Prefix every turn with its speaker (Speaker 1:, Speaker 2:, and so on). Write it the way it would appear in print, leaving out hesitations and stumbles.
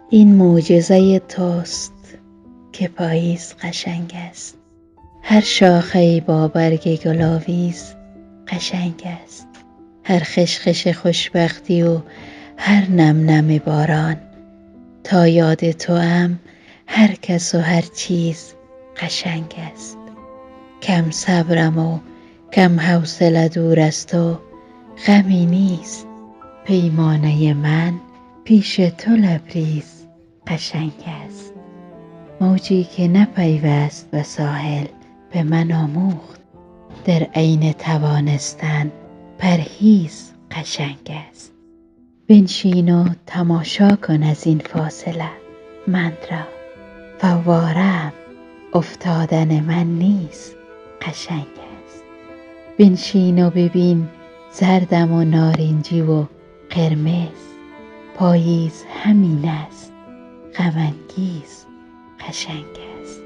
Speaker 1: این معجزه توست که پاییز قشنگ است. هر شاخه‌ای با برگ گل‌آویز قشنگ است. هر خشخش خوشبختی و هر نم نم باران. تا یاد توام هر کس و هر چیز قشنگ است. کم صبرم و کم حوصله دور از تو، غمی نیست. پیمانه من پیش تو لبریز قشنگ است. موجی که نپیوست به ساحل به من آموخت، در عین توانستن پرهیز قشنگ است. بنشین و تماشا کن از این فاصله من را، فواره‌ام افتادن من نیز قشنگ است. بنشین و ببین زردم و نارنجی و قرمز، پاییز همین است، غم انگیز قشنگ است.